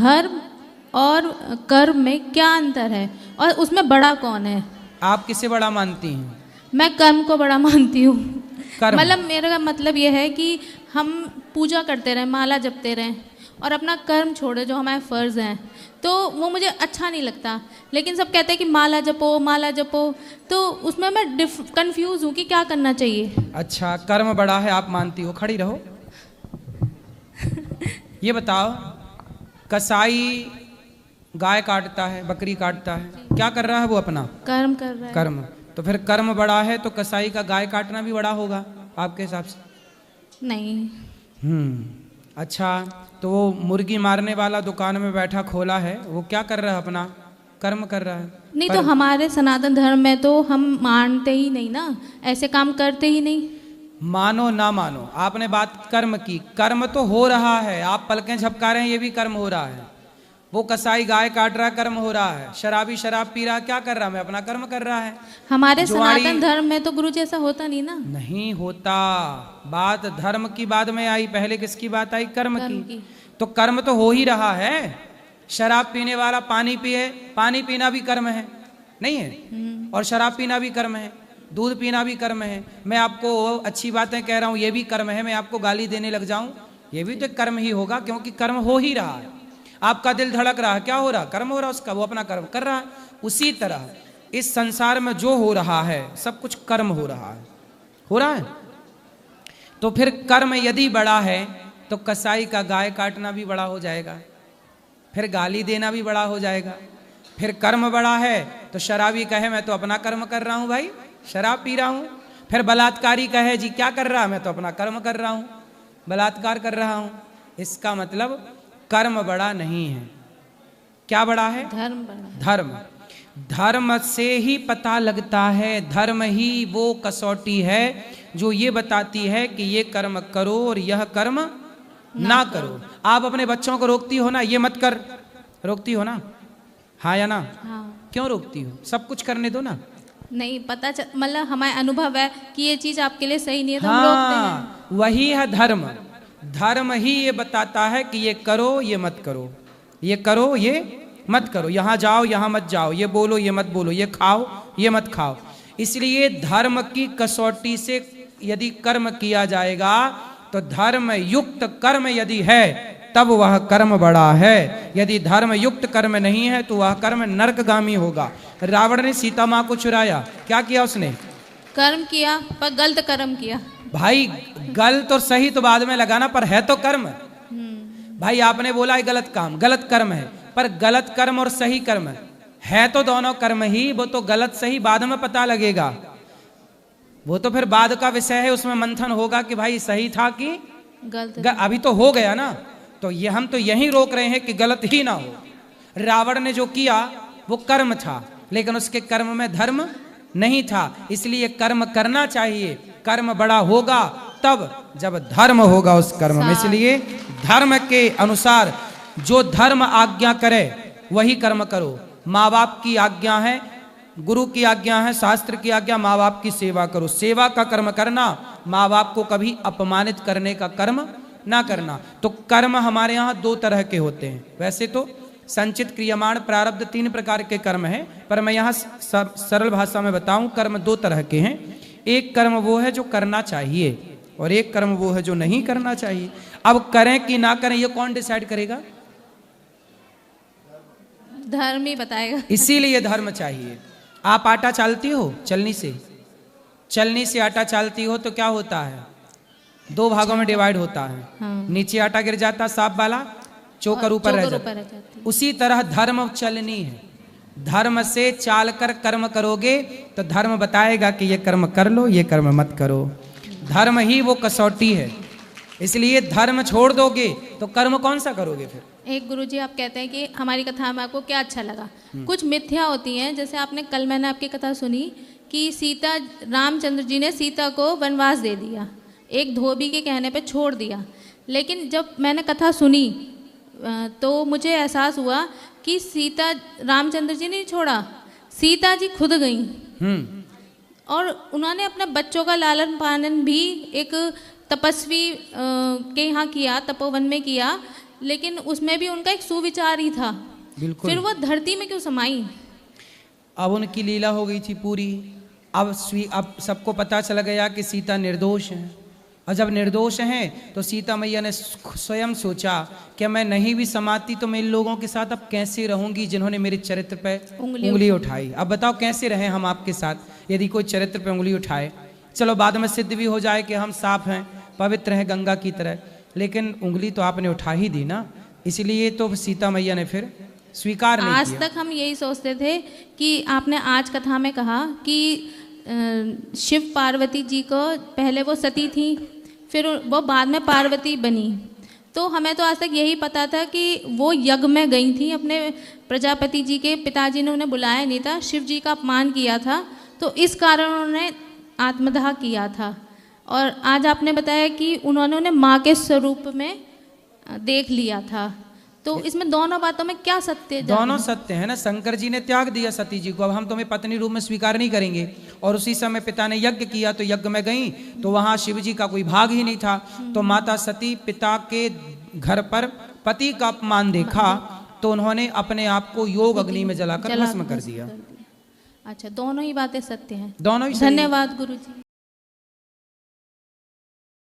धर्म और कर्म में क्या अंतर है और उसमें बड़ा कौन है? आप किसे बड़ा मानती हैं? मैं कर्म को बड़ा मानती हूँ। कर्म मतलब मेरा मतलब यह है कि हम पूजा करते रहें, माला जपते रहें और अपना कर्म छोड़े जो हमारे फ़र्ज़ हैं, तो वो मुझे अच्छा नहीं लगता। लेकिन सब कहते हैं कि माला जपो, तो उसमें मैं कंफ्यूज हूँ कि क्या करना चाहिए। अच्छा, कर्म बड़ा है आप मानती हो। खड़ी रहो। ये बताओ, कसाई गाय काटता है, बकरी काटता है, क्या कर रहा है वो? अपना कर्म कर रहा है। कर्म। तो फिर कर्म बड़ा है तो कसाई का गाय काटना भी बड़ा होगा आपके हिसाब से? नहीं। अच्छा, तो वो मुर्गी मारने वाला दुकान में बैठा खोला है, वो क्या कर रहा है? अपना कर्म कर रहा है। नहीं, तो हमारे सनातन धर्म में तो हम मानते ही नहीं ना, ऐसे काम करते ही नहीं। मानो ना मानो, आपने बात कर्म की। कर्म तो हो रहा है, आप पलकें झपका रहे हैं, ये भी कर्म हो रहा है। वो कसाई गाय काट रहा है, कर्म हो रहा है। शराबी शराब पी रहा, क्या कर रहा है? मैं अपना कर्म कर रहा है। हमारे सनातन धर्म में तो गुरु जैसा होता नहीं ना। नहीं होता। बात धर्म की बाद में आई, पहले किसकी बात आई? कर्म की। तो कर्म तो हो ही रहा है। शराब पीने वाला पानी पिए, पानी पीना भी कर्म है, नहीं है? और शराब पीना भी कर्म है, दूध पीना भी कर्म है। मैं आपको अच्छी बातें कह रहा हूं, ये भी कर्म है। मैं आपको गाली देने लग जाऊं, ये भी तो कर्म ही होगा, क्योंकि कर्म हो ही रहा है। आपका दिल धड़क रहा है, क्या हो रहा? कर्म हो रहा उसका, वो अपना कर्म कर रहा है। उसी तरह इस संसार में जो हो रहा है सब कुछ कर्म हो रहा है, हो रहा है। तो फिर कर्म यदि बड़ा है तो कसाई का गाय काटना भी बड़ा हो जाएगा, फिर गाली देना भी बड़ा हो जाएगा। फिर कर्म बड़ा है तो शराबी कहे मैं तो अपना कर्म कर रहा हूं भाई, शराब पी रहा हूं। फिर बलात्कारी कहे जी क्या कर रहा है? मैं तो अपना कर्म कर रहा हूं, बलात्कार कर रहा हूं। इसका मतलब कर्म बड़ा नहीं है। क्या बड़ा है? धर्म बड़ा। धर्म। धर्म से ही पता लगता है, धर्म ही वो कसौटी है जो ये बताती है कि ये कर्म करो और यह कर्म ना करो। आप अपने बच्चों को रोकती हो ना, ये मत कर, रोकती हो ना? हाँ या ना? हाँ। क्यों रोकती हो? सब कुछ करने दो ना। नहीं पता, मतलब हमारे अनुभव है कि ये चीज आपके लिए सही नहीं है तो हम हाँ, रोकते हैं। वही है धर्म। धर्म ही ये बताता है कि ये करो ये मत करो, ये करो ये मत करो, यहाँ जाओ यहाँ मत जाओ, ये बोलो ये मत बोलो, ये खाओ ये मत खाओ। इसलिए धर्म की कसौटी से यदि कर्म किया जाएगा तो धर्म युक्त कर्म यदि है तब वह कर्म बड़ा है। यदि धर्म युक्त कर्म नहीं है तो वह कर्म नरकगामी होगा। रावण ने सीता माँ को चुराया, क्या किया उसने? कर्म किया, पर गलत कर्म किया। भाई गलत और सही तो बाद में लगाना, पर है तो कर्म। भाई आपने बोला है गलत काम, गलत कर्म है, पर गलत कर्म और सही कर्म है तो दोनों कर्म ही। वो तो गलत सही बाद में पता लगेगा, वो तो फिर बाद का विषय है, उसमें मंथन होगा कि भाई सही था कि गलत। अभी तो हो गया ना। तो ये हम तो यही रोक रहे हैं कि गलत ही ना हो। रावण ने जो किया वो कर्म था, लेकिन उसके कर्म में धर्म नहीं था, इसलिए कर्म करना चाहिए। कर्म बड़ा होगा तब जब धर्म होगा उस कर्म में। इसलिए धर्म के अनुसार जो धर्म आज्ञा करे वही कर्म करो। माँ बाप की आज्ञा है, गुरु की आज्ञा है, शास्त्र की आज्ञा, माँ बाप की सेवा करो। सेवा का कर्म करना, माँ बाप को कभी अपमानित करने का कर्म ना करना। तो कर्म हमारे यहाँ दो तरह के होते हैं। वैसे तो संचित, क्रियमाण, प्रारब्ध 3 प्रकार के कर्म हैं, पर मैं यहाँ सरल भाषा में बताऊं, कर्म 2 तरह के हैं। एक कर्म वो है जो करना चाहिए और एक कर्म वो है जो नहीं करना चाहिए। अब करें कि ना करें ये कौन डिसाइड करेगा? धर्म ही बताएगा। इसीलिए धर्म चाहिए। आप आटा चालती हो चलनी से, चलनी से आटा चालती हो तो क्या होता है? 2 भागों में डिवाइड होता है। हाँ। नीचे आटा गिर जाता साफ वाला, चोकर ऊपर रह जाता। उसी तरह धर्म चलनी है। धर्म से चाल कर कर्म करोगे तो धर्म बताएगा कि ये कर्म कर लो ये कर्म मत करो। धर्म ही वो कसौटी है। इसलिए धर्म छोड़ दोगे तो कर्म कौन सा करोगे फिर? एक गुरुजी आप कहते हैं कि हमारी कथा में आपको क्या अच्छा लगा? कुछ मिथ्या होती हैं, जैसे आपने कल मैंने आपकी कथा सुनी कि सीता, रामचंद्र जी ने सीता को वनवास दे दिया, एक धोबी के कहने पे छोड़ दिया। लेकिन जब मैंने कथा सुनी तो मुझे एहसास हुआ कि सीता, रामचंद्र जी ने छोड़ा, सीता जी खुद गई और उन्होंने अपने बच्चों का लालन पालन भी एक तपस्वी के यहाँ किया, तपोवन में किया, लेकिन उसमें भी उनका एक सुविचार ही था। बिल्कुल। फिर वो धरती में क्यों समाई? अब उनकी लीला हो गई थी पूरी। अब सबको पता चल गया कि सीता निर्दोष है, और जब निर्दोष हैं तो सीता मैया ने स्वयं सोचा कि मैं नहीं भी समाती तो मैं इन लोगों के साथ अब कैसे रहूंगी जिन्होंने मेरे चरित्र पे उंगली उठाई। अब बताओ कैसे रहें हम आपके साथ यदि कोई चरित्र पे उंगली उठाए। चलो बाद में सिद्ध भी हो जाए कि हम साफ हैं, पवित्र हैं गंगा की तरह, लेकिन उंगली तो आपने उठा ही दी ना, इसलिए तो सीता मैया ने फिर स्वीकार नहीं आज किया। तक हम यही सोचते थे कि आपने आज कथा में कहा कि शिव पार्वती जी को पहले वो सती थी, फिर वो बाद में पार्वती बनी, तो हमें तो आज तक यही पता था कि वो यज्ञ में गई थी, अपने प्रजापति जी के पिताजी ने उन्हें बुलाया नहीं था, शिव जी का अपमान किया था, तो इस कारण उन्होंने आत्मदाह किया था। और आज आपने बताया कि उन्होंने उन्हें माँ के स्वरूप में देख लिया था, तो इसमें दोनों बातों में क्या सत्य? दोनों सत्य है ना। शंकर जी ने त्याग दिया सती जी को, अब हम तुम्हें पत्नी रूप में स्वीकार नहीं करेंगे, और उसी समय पिता ने यज्ञ किया तो यज्ञ में गई तो वहां शिव जी का कोई भाग ही नहीं था, तो माता सती पिता के घर पर पति का अपमान देखा तो उन्होंने अपने आप को योग अग्नि में जलाकर भस्म कर दिया। अच्छा, दोनों ही बातें सत्य हैं। दोनों ही। धन्यवाद गुरु जी।